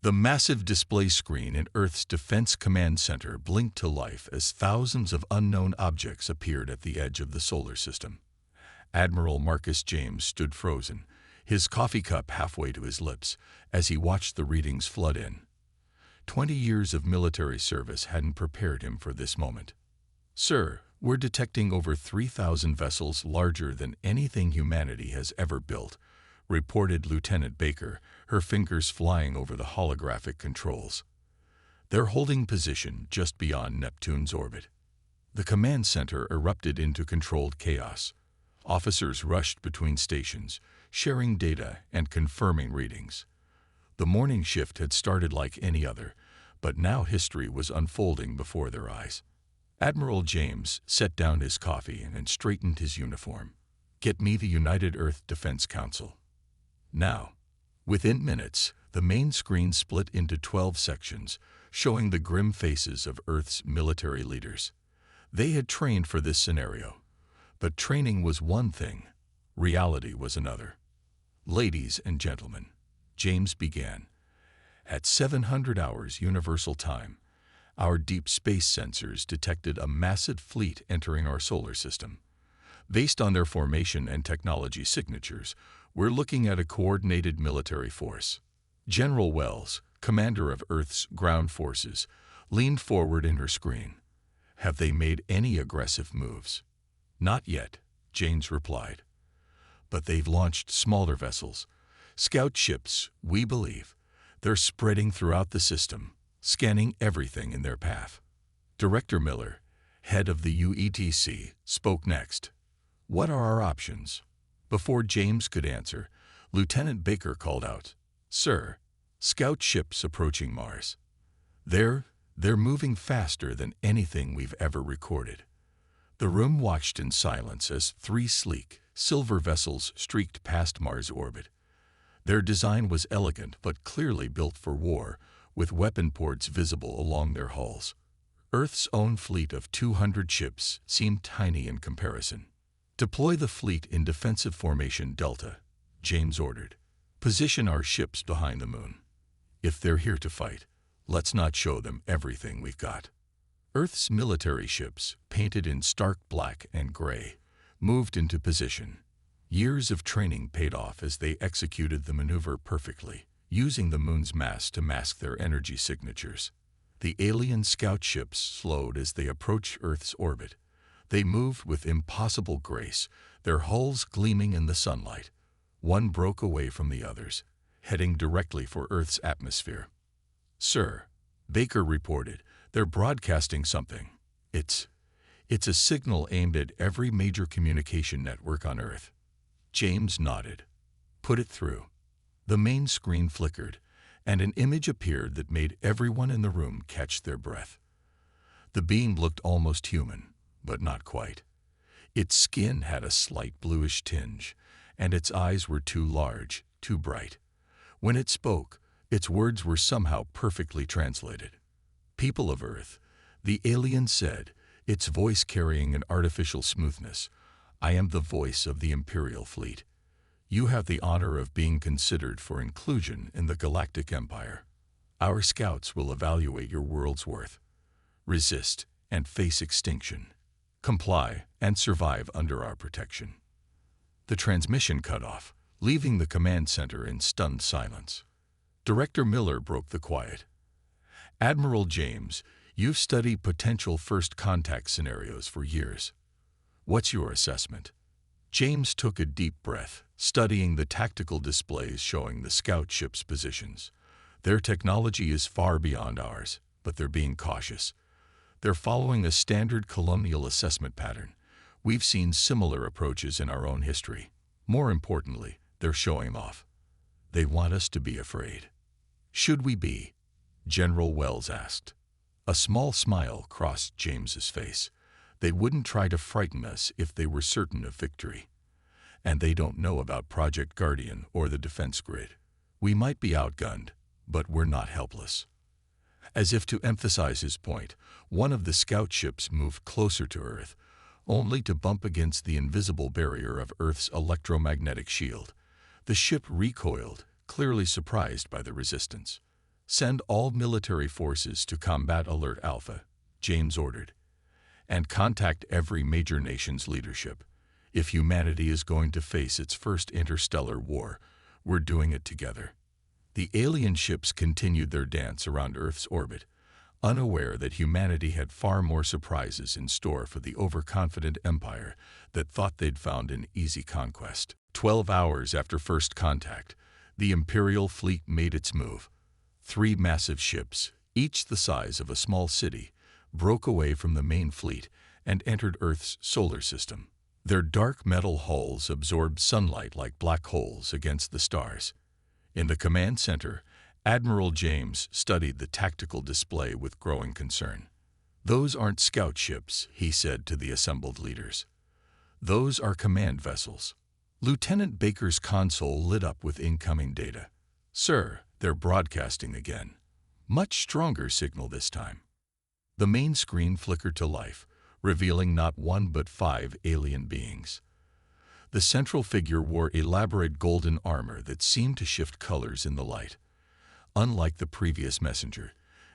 The massive display screen in Earth's Defense Command Center blinked to life as thousands of unknown objects appeared at the edge of the solar system. Admiral Marcus James stood frozen, his coffee cup halfway to his lips, as he watched the readings flood in. 20 years of military service hadn't prepared him for this moment. "Sir, we're detecting over 3,000 vessels larger than anything humanity has ever built," reported Lieutenant Baker, her fingers flying over the holographic controls. "They're holding position just beyond Neptune's orbit." The command center erupted into controlled chaos. Officers rushed between stations, sharing data and confirming readings. The morning shift had started like any other, but now history was unfolding before their eyes. Admiral James set down his coffee and straightened his uniform. "Get me the United Earth Defense Council." Now, within minutes, the main screen split into 12 sections, showing the grim faces of Earth's military leaders. They had trained for this scenario. But training was one thing, reality was another. "Ladies and gentlemen," James began, "at 700 hours Universal Time, our deep space sensors detected a massive fleet entering our solar system. Based on their formation and technology signatures, we're looking at a coordinated military force." General Wells, commander of Earth's ground forces, leaned forward in her screen. "Have they made any aggressive moves?" "Not yet," James replied. "But they've launched smaller vessels, scout ships, we believe. They're spreading throughout the system, scanning everything in their path." Director Miller, head of the UETC, spoke next. "What are our options?" Before James could answer, Lieutenant Baker called out, "Sir, scout ships approaching Mars. They're moving faster than anything we've ever recorded." The room watched in silence as 3 sleek, silver vessels streaked past Mars' orbit. Their design was elegant but clearly built for war, with weapon ports visible along their hulls. Earth's own fleet of 200 ships seemed tiny in comparison. "Deploy the fleet in defensive formation Delta," James ordered. "Position our ships behind the moon. If they're here to fight, let's not show them everything we've got." Earth's military ships, painted in stark black and gray, moved into position. Years of training paid off as they executed the maneuver perfectly, using the moon's mass to mask their energy signatures. The alien scout ships slowed as they approached Earth's orbit. They moved with impossible grace, their hulls gleaming in the sunlight. One broke away from the others, heading directly for Earth's atmosphere. "Sir," Baker reported, "they're broadcasting something. It's a signal aimed at every major communication network on Earth." James nodded. "Put it through." The main screen flickered, and an image appeared that made everyone in the room catch their breath. The being looked almost human, but not quite. Its skin had a slight bluish tinge, and its eyes were too large, too bright. When it spoke, its words were somehow perfectly translated. "People of Earth," the alien said, its voice carrying an artificial smoothness, "I am the voice of the Imperial fleet. You have the honor of being considered for inclusion in the Galactic Empire. Our scouts will evaluate your world's worth. Resist and face extinction. Comply and survive under our protection." The transmission cut off, leaving the command center in stunned silence. Director Miller broke the quiet. "Admiral James, you've studied potential first contact scenarios for years. What's your assessment?" James took a deep breath, studying the tactical displays showing the scout ships' positions. "Their technology is far beyond ours, but they're being cautious. They're following a standard colonial assessment pattern. We've seen similar approaches in our own history. More importantly, they're showing off. They want us to be afraid." "Should we be?" General Wells asked. A small smile crossed James's face. "They wouldn't try to frighten us if they were certain of victory. And they don't know about Project Guardian or the defense grid. We might be outgunned, but we're not helpless." As if to emphasize his point, one of the scout ships moved closer to Earth, only to bump against the invisible barrier of Earth's electromagnetic shield. The ship recoiled, clearly surprised by the resistance. Send all military forces to Combat Alert Alpha, James ordered, and contact every major nation's leadership. If humanity is going to face its first interstellar war, we're doing it together. The alien ships continued their dance around Earth's orbit, unaware that humanity had far more surprises in store for the overconfident empire that thought they'd found an easy conquest. 12 hours after first contact, the Imperial fleet made its move. 3 massive ships, each the size of a small city, broke away from the main fleet and entered Earth's solar system. Their dark metal hulls absorbed sunlight like black holes against the stars. In the command center, Admiral James studied the tactical display with growing concern. "Those aren't scout ships," he said to the assembled leaders. "Those are command vessels." Lieutenant Baker's console lit up with incoming data. "Sir, they're broadcasting again. Much stronger signal this time." The main screen flickered to life, revealing not 1 but 5 alien beings. The central figure wore elaborate golden armor that seemed to shift colors in the light. Unlike the previous messenger,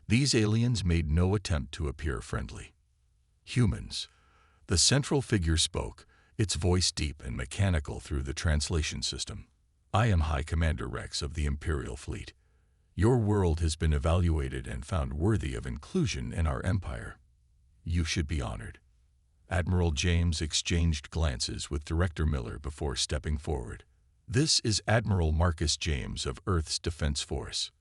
these aliens made no attempt to appear friendly. "Humans." The central figure spoke, its voice deep and mechanical through the translation system. "I am High Commander Rex of the Imperial Fleet. Your world has been evaluated and found worthy of inclusion in our empire. You should be honored." Admiral James exchanged glances with Director Miller before stepping forward. "This is Admiral Marcus James of Earth's Defense Force.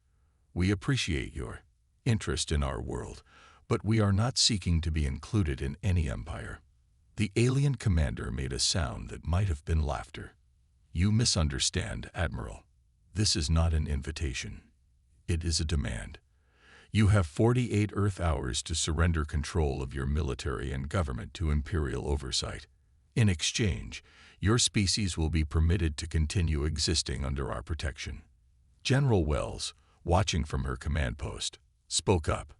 We appreciate your interest in our world, but we are not seeking to be included in any empire." The alien commander made a sound that might have been laughter. "You misunderstand, Admiral. This is not an invitation. It is a demand. You have 48 Earth hours to surrender control of your military and government to Imperial oversight. In exchange, your species will be permitted to continue existing under our protection." General Wells, watching from her command post, spoke up.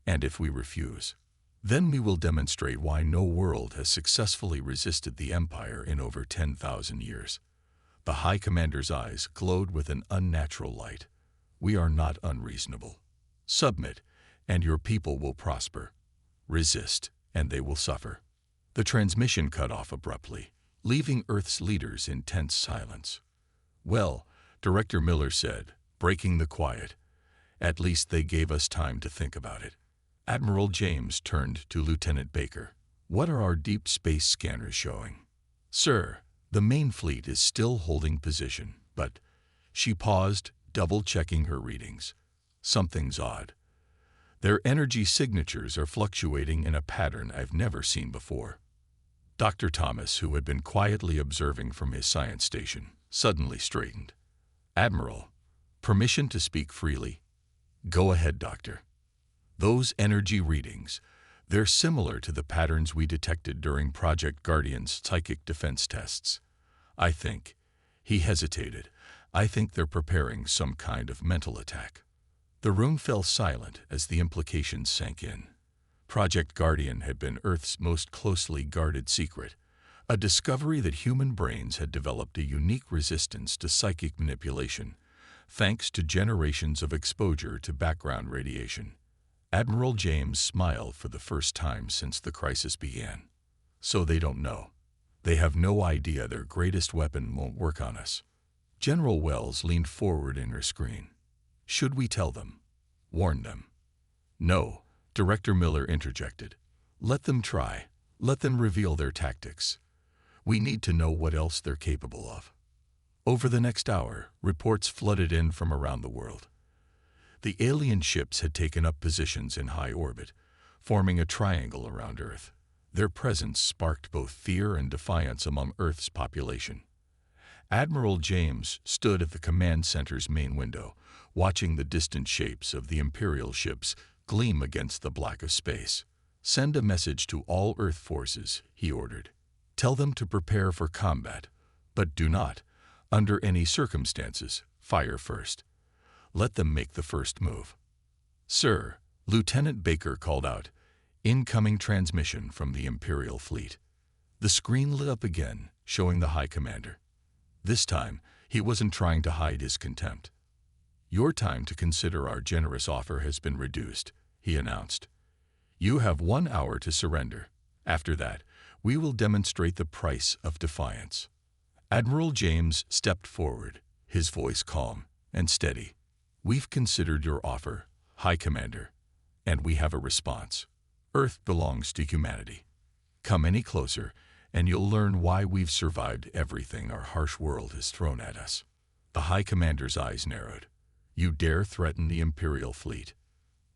"And if we refuse, then we will demonstrate why no world has successfully resisted the Empire in over 10,000 years." The High Commander's eyes glowed with an unnatural light. "We are not unreasonable. Submit, and your people will prosper. Resist, and they will suffer." The transmission cut off abruptly, leaving Earth's leaders in tense silence. "Well," Director Miller said, breaking the quiet, "at least they gave us time to think about it." Admiral James turned to Lieutenant Baker. "What are our deep space scanners showing?" "Sir, the main fleet is still holding position, but—" She paused, double-checking her readings. "Something's odd. Their energy signatures are fluctuating in a pattern I've never seen before." Dr. Thomas, who had been quietly observing from his science station, suddenly straightened. "Admiral, permission to speak freely?" "Go ahead, Doctor." "Those energy readings, they're similar to the patterns we detected during Project Guardian's psychic defense tests. I think," he hesitated, "I think they're preparing some kind of mental attack." The room fell silent as the implications sank in. Project Guardian had been Earth's most closely guarded secret, a discovery that human brains had developed a unique resistance to psychic manipulation, thanks to generations of exposure to background radiation. Admiral James smiled for the first time since the crisis began. "So they don't know. They have no idea their greatest weapon won't work on us." General Wells leaned forward in her screen. "Should we tell them? Warn them?" "No," Director Miller interjected. "Let them try. Let them reveal their tactics. We need to know what else they're capable of." Over the next hour, reports flooded in from around the world. The alien ships had taken up positions in high orbit, forming a triangle around Earth. Their presence sparked both fear and defiance among Earth's population. Admiral James stood at the command center's main window, watching the distant shapes of the Imperial ships gleam against the black of space. "Send a message to all Earth forces," he ordered. "Tell them to prepare for combat, but do not, under any circumstances, fire first. Let them make the first move." "Sir," Lieutenant Baker called out, "incoming transmission from the Imperial fleet." The screen lit up again, showing the High Commander. This time, he wasn't trying to hide his contempt. "Your time to consider our generous offer has been reduced," he announced. "You have 1 hour to surrender. After that, we will demonstrate the price of defiance." Admiral James stepped forward, his voice calm and steady. "We've considered your offer, High Commander, and we have a response. Earth belongs to humanity. Come any closer, and you'll learn why we've survived everything our harsh world has thrown at us." The High Commander's eyes narrowed. "You dare threaten the Imperial fleet?"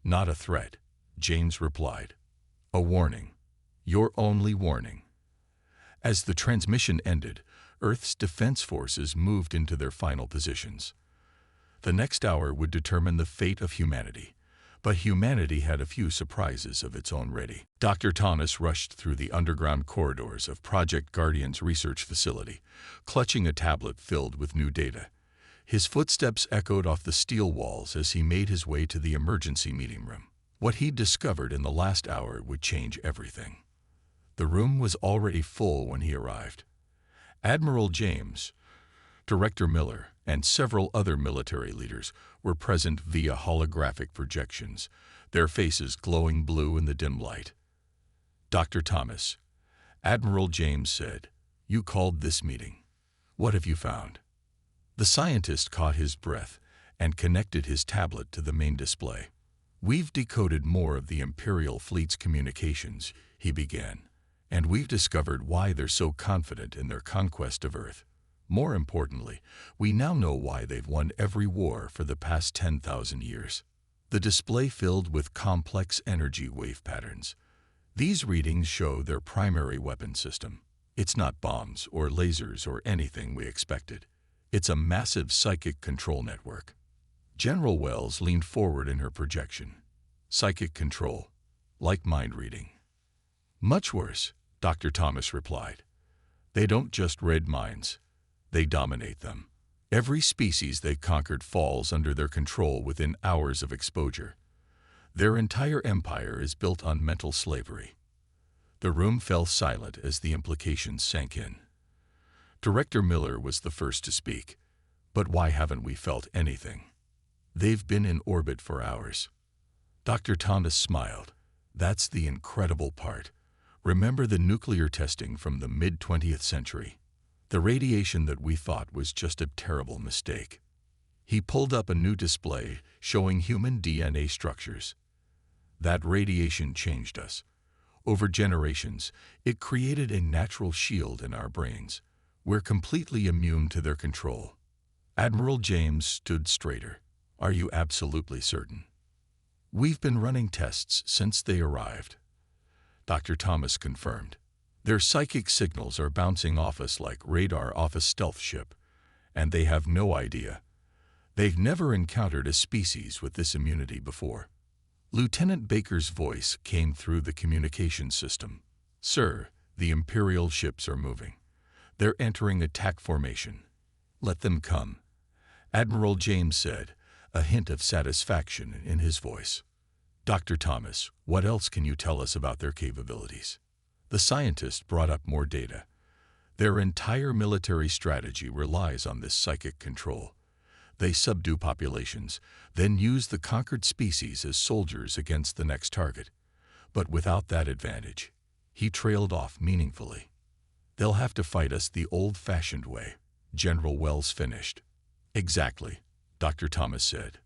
"Not a threat," James replied. "A warning. Your only warning." As the transmission ended, Earth's defense forces moved into their final positions. The next hour would determine the fate of humanity, but humanity had a few surprises of its own ready. Dr. Thomas rushed through the underground corridors of Project Guardian's research facility, clutching a tablet filled with new data. His footsteps echoed off the steel walls as he made his way to the emergency meeting room. What he'd discovered in the last hour would change everything. The room was already full when he arrived. Admiral James, Director Miller, and several other military leaders were present via holographic projections, their faces glowing blue in the dim light. "Dr. Thomas," Admiral James said, "you called this meeting. What have you found?" The scientist caught his breath and connected his tablet to the main display. "We've decoded more of the Imperial fleet's communications," he began, "and we've discovered why they're so confident in their conquest of Earth. More importantly, we now know why they've won every war for the past 10,000 years. The display filled with complex energy wave patterns. These readings show their primary weapon system. It's not bombs or lasers or anything we expected. It's a massive psychic control network." General Wells leaned forward in her projection. "Psychic control, like mind reading." "Much worse," Dr. Thomas replied. "They don't just read minds. They dominate them. Every species they conquered falls under their control within hours of exposure. Their entire empire is built on mental slavery." The room fell silent as the implications sank in. Director Miller was the first to speak. "But why haven't we felt anything? They've been in orbit for hours." Dr. Thomas smiled. "That's the incredible part. Remember the nuclear testing from the mid-20th century? The radiation that we thought was just a terrible mistake." He pulled up a new display showing human DNA structures. "That radiation changed us. Over generations, it created a natural shield in our brains. We're completely immune to their control." Admiral James stood straighter. "Are you absolutely certain?" "We've been running tests since they arrived," Dr. Thomas confirmed. "Their psychic signals are bouncing off us like radar off a stealth ship, and they have no idea. They've never encountered a species with this immunity before." Lieutenant Baker's voice came through the communication system. "Sir, the Imperial ships are moving. They're entering attack formation. Let them come," Admiral James said, a hint of satisfaction in his voice. "Dr. Thomas, what else can you tell us about their capabilities?" The scientist brought up more data. "Their entire military strategy relies on this psychic control. They subdue populations, then use the conquered species as soldiers against the next target. But without that advantage," he trailed off meaningfully. "They'll have to fight us the old-fashioned way," General Wells finished. "Exactly," Dr. Thomas said.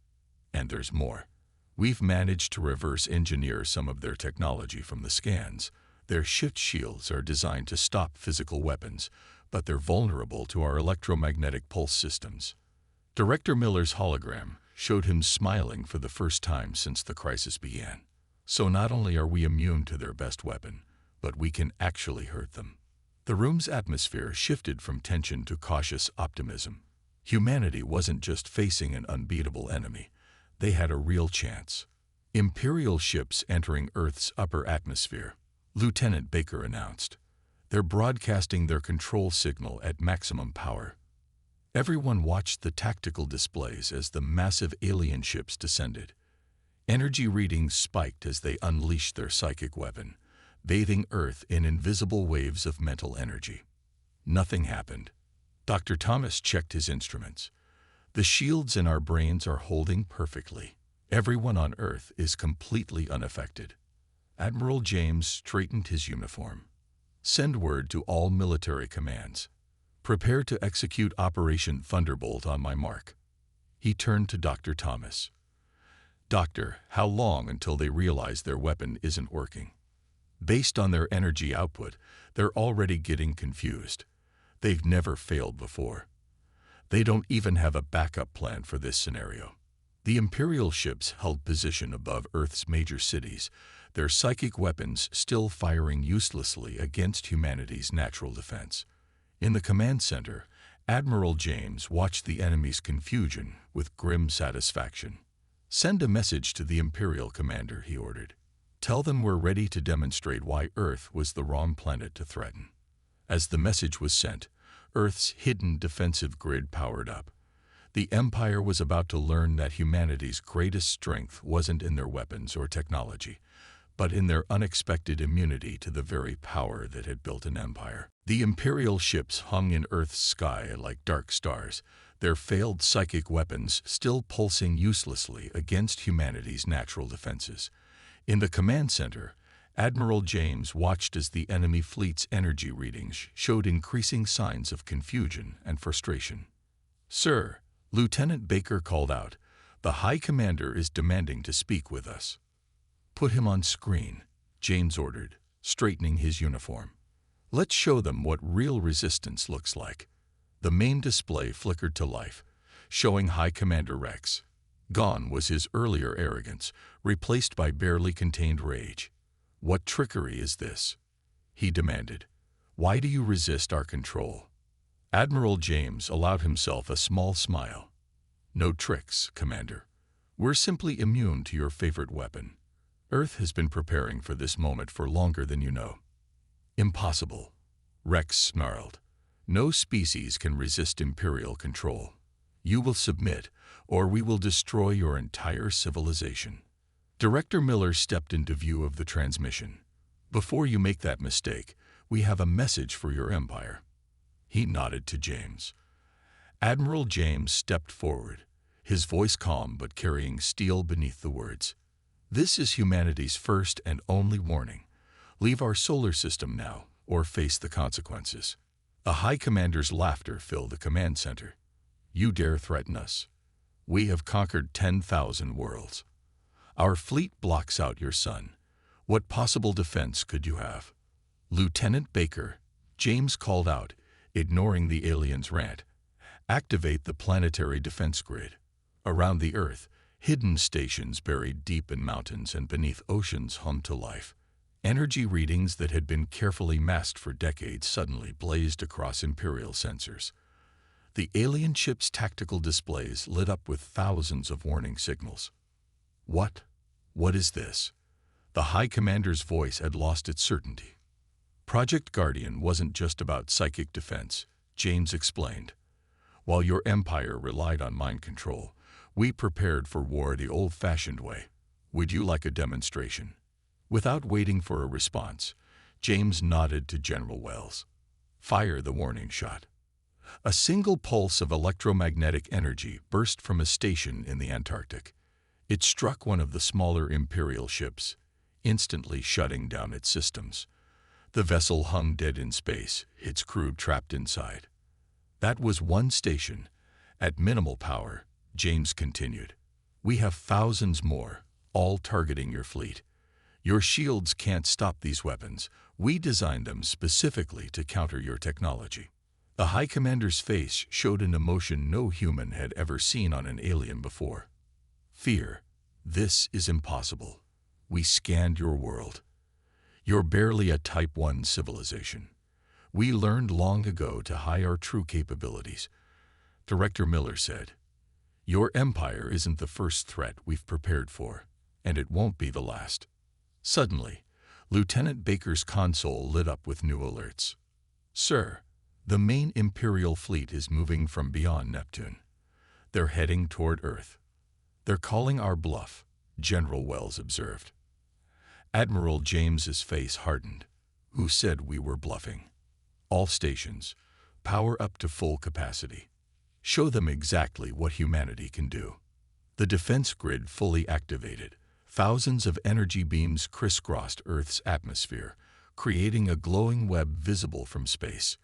"And there's more. We've managed to reverse engineer some of their technology from the scans. Their shift shields are designed to stop physical weapons, but they're vulnerable to our electromagnetic pulse systems." Director Miller's hologram showed him smiling for the first time since the crisis began. "So not only are we immune to their best weapon, but we can actually hurt them." The room's atmosphere shifted from tension to cautious optimism. Humanity wasn't just facing an unbeatable enemy. They had a real chance. "Imperial ships entering Earth's upper atmosphere," Lieutenant Baker announced. "They're broadcasting their control signal at maximum power." Everyone watched the tactical displays as the massive alien ships descended. Energy readings spiked as they unleashed their psychic weapon, bathing Earth in invisible waves of mental energy. Nothing happened. Dr. Thomas checked his instruments. The shields in our brains are holding perfectly. Everyone on Earth is completely unaffected. Admiral James straightened his uniform. Send word to all military commands. Prepare to execute Operation Thunderbolt on my mark. He turned to Dr. Thomas. Doctor, how long until they realize their weapon isn't working? Based on their energy output, they're already getting confused. They've never failed before. They don't even have a backup plan for this scenario. The Imperial ships held position above Earth's major cities, their psychic weapons still firing uselessly against humanity's natural defense. In the command center, Admiral James watched the enemy's confusion with grim satisfaction. Send a message to the Imperial commander, he ordered. Tell them we're ready to demonstrate why Earth was the wrong planet to threaten. As the message was sent, Earth's hidden defensive grid powered up. The Empire was about to learn that humanity's greatest strength wasn't in their weapons or technology, but in their unexpected immunity to the very power that had built an empire. The Imperial ships hung in Earth's sky like dark stars, their failed psychic weapons still pulsing uselessly against humanity's natural defenses. In the command center, Admiral James watched as the enemy fleet's energy readings showed increasing signs of confusion and frustration. Sir, Lieutenant Baker called out, the High Commander is demanding to speak with us. Put him on screen, James ordered, straightening his uniform. Let's show them what real resistance looks like. The main display flickered to life, showing High Commander Rex. Gone was his earlier arrogance, replaced by barely contained rage. What trickery is this? He demanded. Why do you resist our control? Admiral James allowed himself a small smile. No tricks, Commander. We're simply immune to your favorite weapon. Earth has been preparing for this moment for longer than you know. Impossible, Rex snarled. No species can resist Imperial control. You will submit, or we will destroy your entire civilization. Director Miller stepped into view of the transmission. Before you make that mistake, we have a message for your empire. He nodded to James. Admiral James stepped forward, his voice calm but carrying steel beneath the words. This is humanity's first and only warning. Leave our solar system now, or face the consequences. A High Commander's laughter filled the command center. You dare threaten us? We have conquered 10,000 worlds. Our fleet blocks out your sun. What possible defense could you have? Lieutenant Baker, James called out, ignoring the alien's rant. Activate the planetary defense grid. Around the Earth, hidden stations buried deep in mountains and beneath oceans hummed to life. Energy readings that had been carefully masked for decades suddenly blazed across Imperial sensors. The alien ship's tactical displays lit up with thousands of warning signals. What? What is this? The High Commander's voice had lost its certainty. Project Guardian wasn't just about psychic defense, James explained. While your empire relied on mind control, we prepared for war the old-fashioned way. Would you like a demonstration? Without waiting for a response, James nodded to General Wells. Fire the warning shot. A single pulse of electromagnetic energy burst from a station in the Antarctic. It struck one of the smaller Imperial ships, instantly shutting down its systems. The vessel hung dead in space, its crew trapped inside. That was one station. At minimal power, James continued. We have thousands more, all targeting your fleet. Your shields can't stop these weapons. We designed them specifically to counter your technology. The High Commander's face showed an emotion no human had ever seen on an alien before. Fear. This is impossible. We scanned your world. You're barely a Type 1 civilization. We learned long ago to hide our true capabilities. Director Miller said, Your empire isn't the first threat we've prepared for, and it won't be the last. Suddenly, Lieutenant Baker's console lit up with new alerts. Sir, the main Imperial fleet is moving from beyond Neptune. They're heading toward Earth. They're calling our bluff, General Wells observed. Admiral James's face hardened. Who said we were bluffing? All stations, power up to full capacity. Show them exactly what humanity can do. The defense grid fully activated. Thousands of energy beams crisscrossed Earth's atmosphere, creating a glowing web visible from space.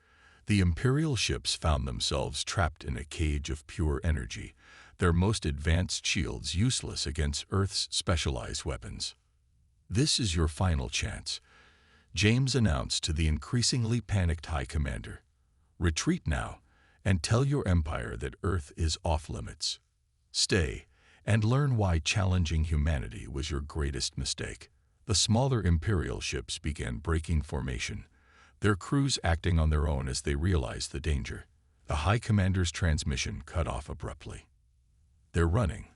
The Imperial ships found themselves trapped in a cage of pure energy, their most advanced shields useless against Earth's specialized weapons. "This is your final chance," James announced to the increasingly panicked High Commander. "Retreat now, and tell your empire that Earth is off-limits. Stay, and learn why challenging humanity was your greatest mistake." The smaller Imperial ships began breaking formation, their crews acting on their own as they realized the danger. The High Commander's transmission cut off abruptly. "They're running,"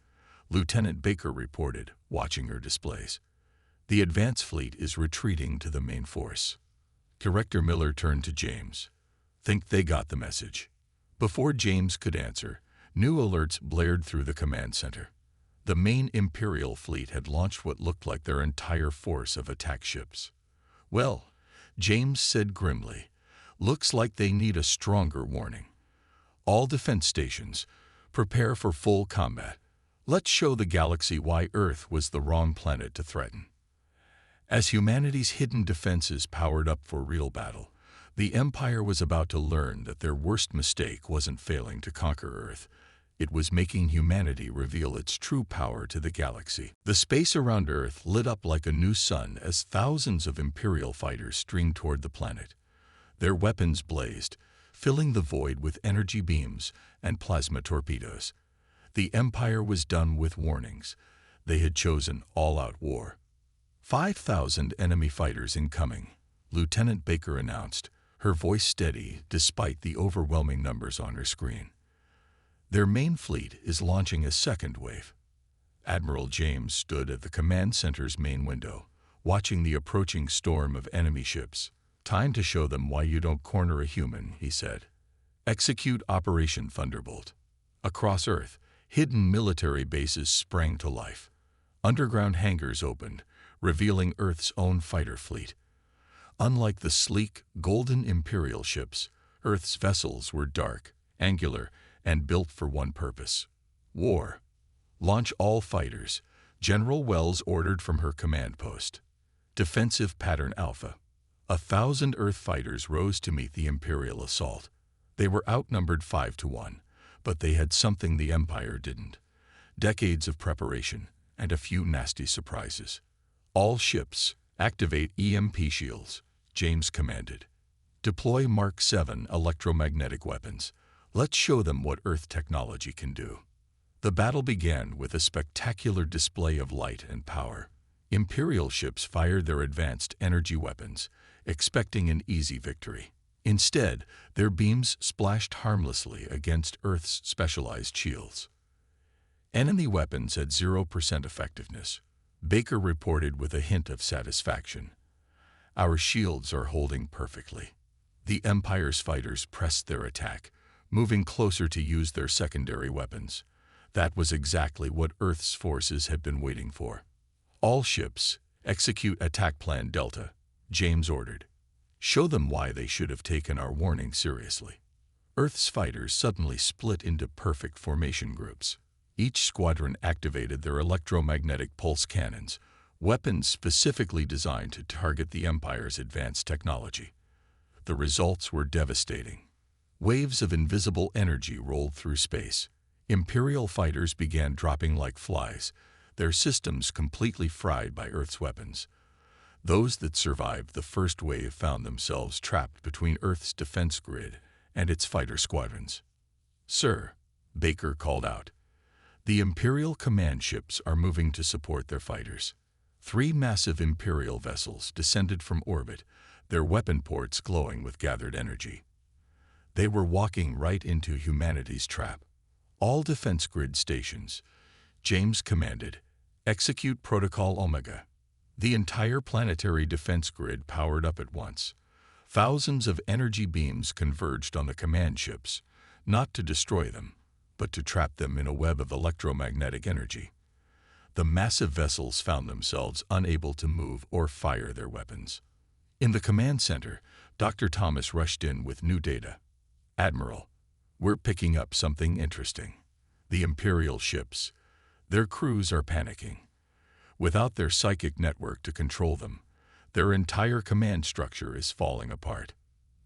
Lieutenant Baker reported, watching her displays. "The advance fleet is retreating to the main force." Director Miller turned to James. "Think they got the message?" Before James could answer, new alerts blared through the command center. The main Imperial fleet had launched what looked like their entire force of attack ships. "Well," James said grimly, "looks like they need a stronger warning. All defense stations, prepare for full combat. Let's show the galaxy why Earth was the wrong planet to threaten." As humanity's hidden defenses powered up for real battle, the Empire was about to learn that their worst mistake wasn't failing to conquer Earth. It was making humanity reveal its true power to the galaxy. The space around Earth lit up like a new sun as thousands of Imperial fighters streamed toward the planet. Their weapons blazed, filling the void with energy beams and plasma torpedoes. The Empire was done with warnings. They had chosen all-out war. 5,000 enemy fighters incoming," Lieutenant Baker announced, her voice steady despite the overwhelming numbers on her screen. "Their main fleet is launching a second wave." Admiral James stood at the command center's main window, watching the approaching storm of enemy ships. "Time to show them why you don't corner a human," he said. "Execute Operation Thunderbolt." Across Earth, hidden military bases sprang to life. Underground hangars opened, revealing Earth's own fighter fleet. Unlike the sleek, golden Imperial ships, Earth's vessels were dark, angular, and built for one purpose: war. "Launch all fighters," General Wells ordered from her command post. Defensive Pattern Alpha. 1,000 Earth fighters rose to meet the Imperial assault. They were outnumbered 5-1, but they had something the Empire didn't: decades of preparation and a few nasty surprises. "All ships, activate EMP shields," James commanded. "Deploy Mark 7 electromagnetic weapons. Let's show them what Earth technology can do." The battle began with a spectacular display of light and power. Imperial ships fired their advanced energy weapons, expecting an easy victory. Instead, their beams splashed harmlessly against Earth's specialized shields. Enemy weapons had 0% effectiveness, Baker reported with a hint of satisfaction. "Our shields are holding perfectly." The Empire's fighters pressed their attack, moving closer to use their secondary weapons. That was exactly what Earth's forces had been waiting for. "All ships, execute Attack Plan Delta," James ordered. "Show them why they should have taken our warning seriously." Earth's fighters suddenly split into perfect formation groups. Each squadron activated their electromagnetic pulse cannons, weapons specifically designed to target the Empire's advanced technology. The results were devastating. Waves of invisible energy rolled through space. Imperial fighters began dropping like flies, their systems completely fried by Earth's weapons. Those that survived the first wave found themselves trapped between Earth's defense grid and its fighter squadrons. "Sir," Baker called out, "the Imperial command ships are moving to support their fighters." 3 massive Imperial vessels descended from orbit, their weapon ports glowing with gathered energy. They were walking right into humanity's trap. "All defense grid stations," James commanded, "execute Protocol Omega." The entire planetary defense grid powered up at once. Thousands of energy beams converged on the command ships, not to destroy them, but to trap them in a web of electromagnetic energy. The massive vessels found themselves unable to move or fire their weapons. In the command center, Dr. Thomas rushed in with new data. "Admiral, We're picking up something interesting. The Imperial ships. Their crews are panicking. Without their psychic network to control them, their entire command structure is falling apart.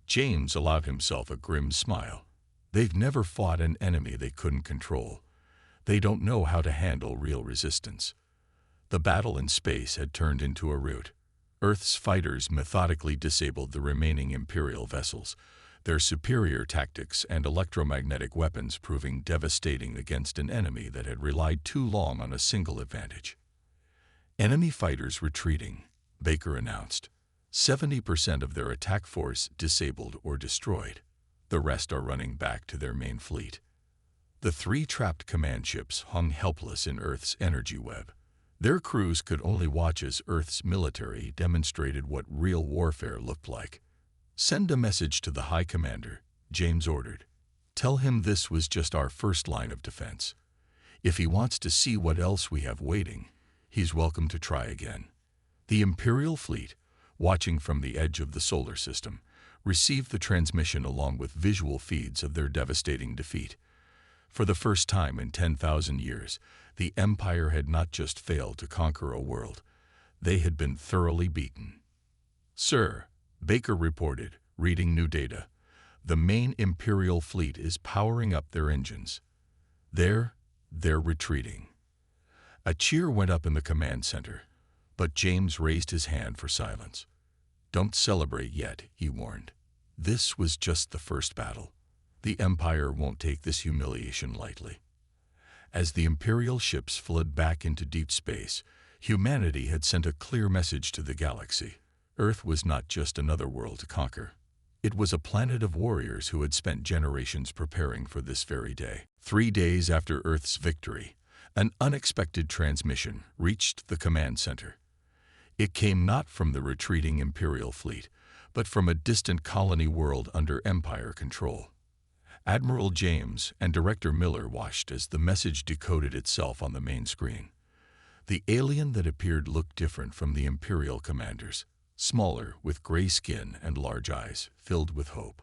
James allowed himself a grim smile. They've never fought an enemy they couldn't control. They don't know how to handle real resistance. The battle in space had turned into a rout. Earth's fighters methodically disabled the remaining Imperial vessels, their superior tactics and electromagnetic weapons proving devastating against an enemy that had relied too long on a single advantage. Enemy fighters retreating, Baker announced. 70% of their attack force disabled or destroyed. The rest are running back to their main fleet. The 3 trapped command ships hung helpless in Earth's energy web. Their crews could only watch as Earth's military demonstrated what real warfare looked like. Send a message to the High Commander, James ordered. Tell him this was just our first line of defense. If he wants to see what else we have waiting, he's welcome to try again. The Imperial fleet, watching from the edge of the solar system, received the transmission along with visual feeds of their devastating defeat. For the first time in 10,000 years, the Empire had not just failed to conquer a world, they had been thoroughly beaten. Sir, Baker reported, reading new data, the main Imperial fleet is powering up their engines. They're retreating. A cheer went up in the command center, but James raised his hand for silence. Don't celebrate yet, he warned. This was just the first battle. The Empire won't take this humiliation lightly. As the Imperial ships fled back into deep space, humanity had sent a clear message to the galaxy. Earth was not just another world to conquer. It was a planet of warriors who had spent generations preparing for this very day. 3 days after Earth's victory, an unexpected transmission reached the command center. It came not from the retreating Imperial fleet, but from a distant colony world under Empire control. Admiral James and Director Miller watched as the message decoded itself on the main screen. The alien that appeared looked different from the Imperial commanders, smaller, with gray skin and large eyes, filled with hope.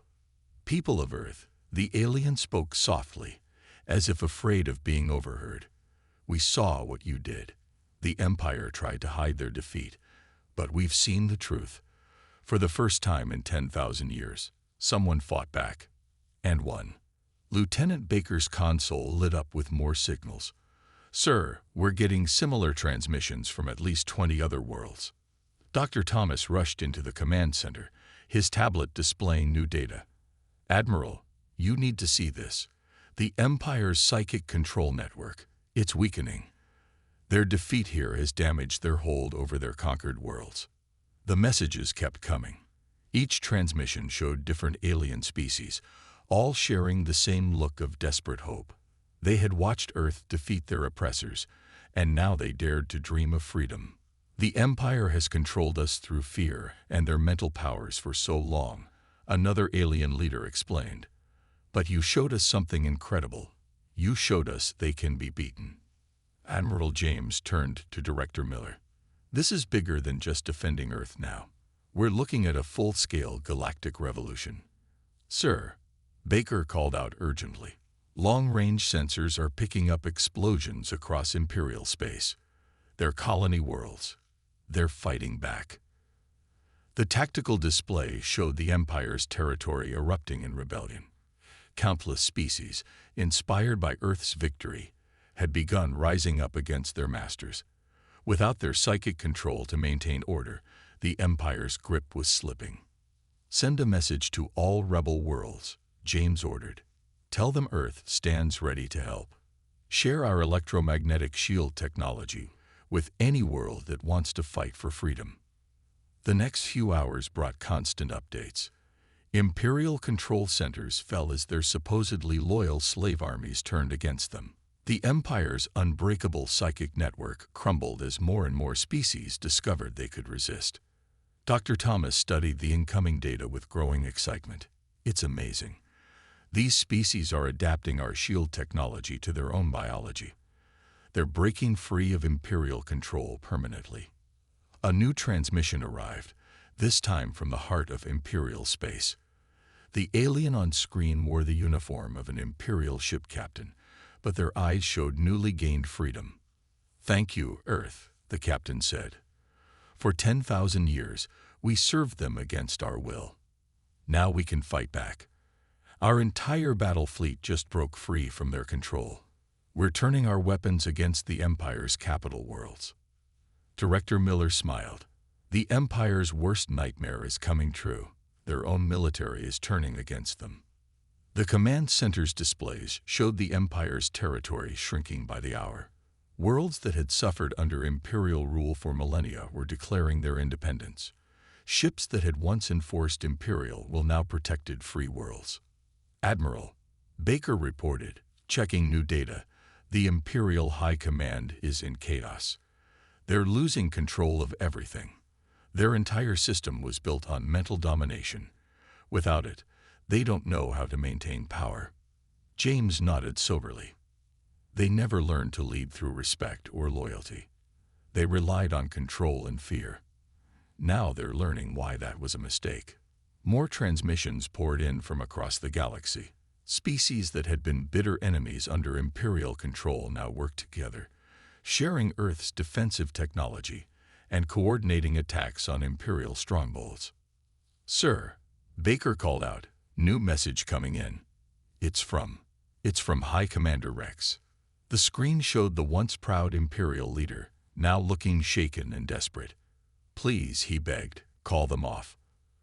People of Earth, the alien spoke softly, as if afraid of being overheard. We saw what you did. The Empire tried to hide their defeat, but we've seen the truth. For the first time in 10,000 years, someone fought back. And won. Lieutenant Baker's console lit up with more signals. Sir, we're getting similar transmissions from at least 20 other worlds. Dr. Thomas rushed into the command center, his tablet displaying new data. Admiral, you need to see this. The Empire's psychic control network. It's weakening. Their defeat here has damaged their hold over their conquered worlds. The messages kept coming. Each transmission showed different alien species, all sharing the same look of desperate hope. They had watched Earth defeat their oppressors, and now they dared to dream of freedom. The Empire has controlled us through fear and their mental powers for so long, another alien leader explained. But you showed us something incredible. You showed us they can be beaten. Admiral James turned to Director Miller. This is bigger than just defending Earth now. We're looking at a full-scale galactic revolution. Sir, Baker called out urgently. Long-range sensors are picking up explosions across Imperial space. They're colony worlds. They're fighting back. The tactical display showed the Empire's territory erupting in rebellion. Countless species, inspired by Earth's victory, had begun rising up against their masters. Without their psychic control to maintain order, the Empire's grip was slipping. Send a message to all rebel worlds, James ordered. Tell them Earth stands ready to help. Share our electromagnetic shield technology with any world that wants to fight for freedom. The next few hours brought constant updates. Imperial control centers fell as their supposedly loyal slave armies turned against them. The Empire's unbreakable psychic network crumbled as more and more species discovered they could resist. Dr. Thomas studied the incoming data with growing excitement. It's amazing. These species are adapting our shield technology to their own biology. They're breaking free of Imperial control permanently. A new transmission arrived, this time from the heart of Imperial space. The alien on screen wore the uniform of an imperial ship captain, but their eyes showed newly gained freedom. "Thank you, Earth," the captain said. "For 10,000 years, we served them against our will. Now we can fight back. Our entire battle fleet just broke free from their control. We're turning our weapons against the Empire's capital worlds." Director Miller smiled. The Empire's worst nightmare is coming true. Their own military is turning against them. The command center's displays showed the Empire's territory shrinking by the hour. Worlds that had suffered under imperial rule for millennia were declaring their independence. Ships that had once enforced imperial will now protected free worlds. "Admiral," Baker reported, checking new data, "the Imperial High Command is in chaos. They're losing control of everything. Their entire system was built on mental domination. Without it, they don't know how to maintain power." James nodded soberly. They never learned to lead through respect or loyalty. They relied on control and fear. Now they're learning why that was a mistake. More transmissions poured in from across the galaxy. Species that had been bitter enemies under Imperial control now worked together, sharing Earth's defensive technology and coordinating attacks on Imperial strongholds. "Sir," Baker called out, "new message coming in. It's from High Commander Rex." The screen showed the once proud Imperial leader, now looking shaken and desperate. "Please," he begged, "call them off.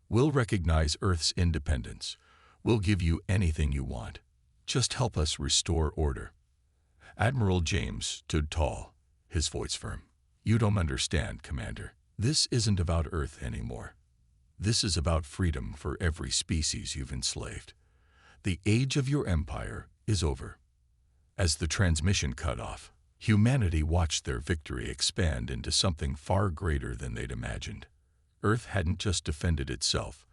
We'll recognize Earth's independence. We'll give you anything you want. Just help us restore order." Admiral James stood tall, his voice firm. "You don't understand, Commander. This isn't about Earth anymore. This is about freedom for every species you've enslaved. The age of your empire is over." As the transmission cut off, humanity watched their victory expand into something far greater than they'd imagined. Earth hadn't just defended itself.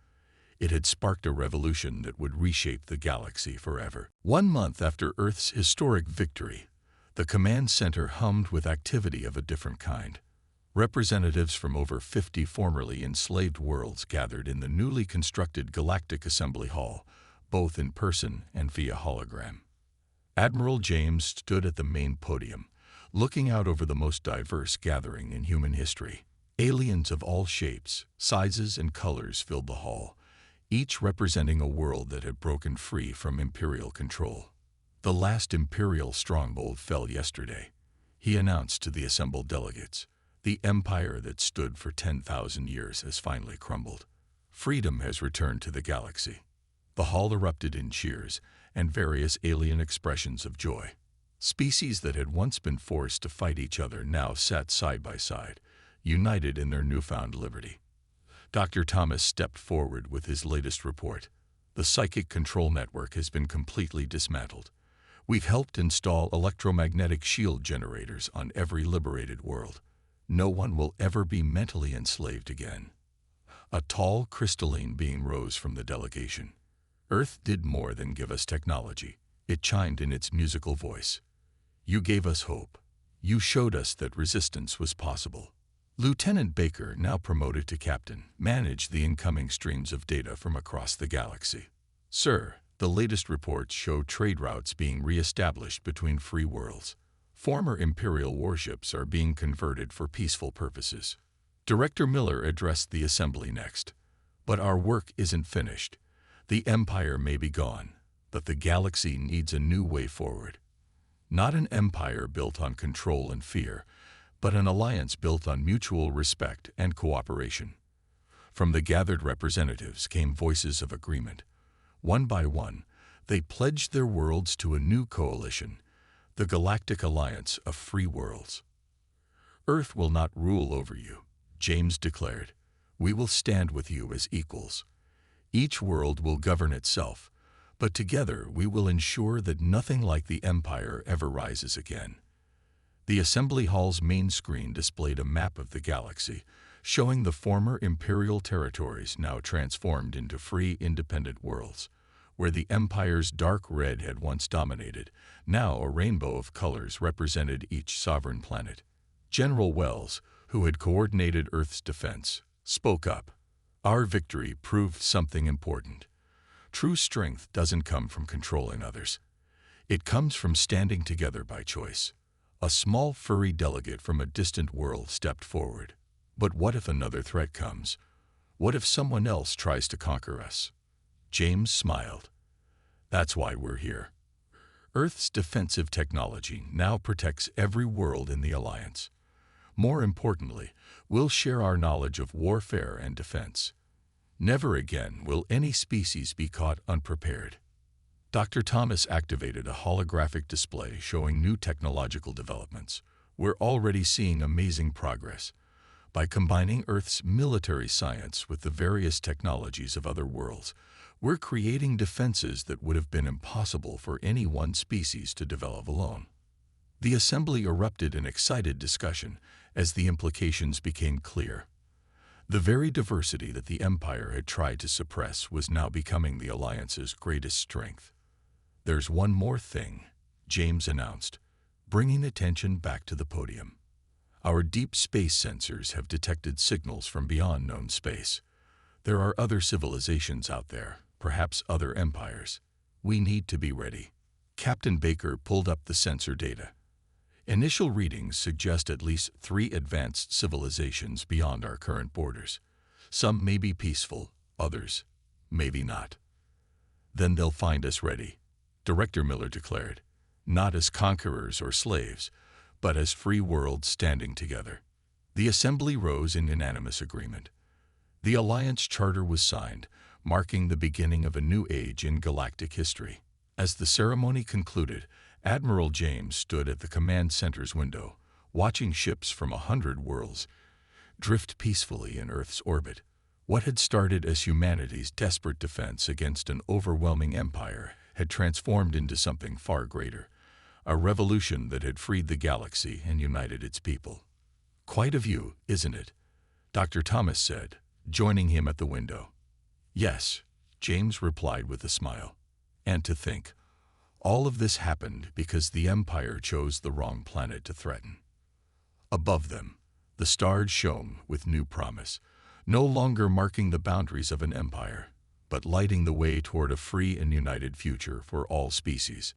It had sparked a revolution that would reshape the galaxy forever. 1 month after Earth's historic victory, the command center hummed with activity of a different kind. Representatives from over 50 formerly enslaved worlds gathered in the newly constructed Galactic Assembly Hall, both in person and via hologram. Admiral James stood at the main podium, looking out over the most diverse gathering in human history. Aliens of all shapes, sizes, and colors filled the hall, each representing a world that had broken free from Imperial control. "The last Imperial stronghold fell yesterday," he announced to the assembled delegates. "The empire that stood for 10,000 years has finally crumbled. Freedom has returned to the galaxy." The hall erupted in cheers and various alien expressions of joy. Species that had once been forced to fight each other now sat side by side, united in their newfound liberty. Dr. Thomas stepped forward with his latest report. "The psychic control network has been completely dismantled. We've helped install electromagnetic shield generators on every liberated world. No one will ever be mentally enslaved again." A tall, crystalline being rose from the delegation. "Earth did more than give us technology," it chimed in its musical voice. "You gave us hope. You showed us that resistance was possible." Lieutenant Baker, now promoted to captain, managed the incoming streams of data from across the galaxy. "Sir, the latest reports show trade routes being re-established between free worlds. Former Imperial warships are being converted for peaceful purposes." Director Miller addressed the assembly next. "But our work isn't finished. The Empire may be gone, but the galaxy needs a new way forward. Not an empire built on control and fear, but an alliance built on mutual respect and cooperation." From the gathered representatives came voices of agreement. One by one, they pledged their worlds to a new coalition, the Galactic Alliance of Free Worlds. "Earth will not rule over you," James declared. "We will stand with you as equals. Each world will govern itself, but together we will ensure that nothing like the Empire ever rises again." The Assembly Hall's main screen displayed a map of the galaxy, showing the former Imperial territories now transformed into free, independent worlds. Where the Empire's dark red had once dominated, now a rainbow of colors represented each sovereign planet. General Wells, who had coordinated Earth's defense, spoke up. "Our victory proved something important. True strength doesn't come from controlling others. It comes from standing together by choice. A small furry delegate from a distant world stepped forward. But what if another threat comes? What if someone else tries to conquer us? James smiled. That's why we're here. Earth's defensive technology now protects every world in the Alliance. More importantly, we'll share our knowledge of warfare and defense. Never again will any species be caught unprepared. Dr. Thomas activated a holographic display showing new technological developments. We're already seeing amazing progress. By combining Earth's military science with the various technologies of other worlds, we're creating defenses that would have been impossible for any one species to develop alone. The assembly erupted in excited discussion as the implications became clear. The very diversity that the Empire had tried to suppress was now becoming the Alliance's greatest strength. There's one more thing, James announced, bringing attention back to the podium. Our deep space sensors have detected signals from beyond known space. There are other civilizations out there, perhaps other empires. We need to be ready. Captain Baker pulled up the sensor data. Initial readings suggest at least 3 advanced civilizations beyond our current borders. Some may be peaceful, others maybe not. Then they'll find us ready, Director Miller declared, not as conquerors or slaves, but as free worlds standing together. The assembly rose in unanimous agreement. The Alliance Charter was signed, marking the beginning of a new age in galactic history. As the ceremony concluded, Admiral James stood at the command center's window, watching ships from 100 worlds drift peacefully in Earth's orbit. What had started as humanity's desperate defense against an overwhelming empire had transformed into something far greater, a revolution that had freed the galaxy and united its people. Quite a view, isn't it? Dr. Thomas said, joining him at the window. Yes, James replied with a smile. And to think, all of this happened because the Empire chose the wrong planet to threaten. Above them, the stars shone with new promise, no longer marking the boundaries of an empire, but lighting the way toward a free and united future for all species.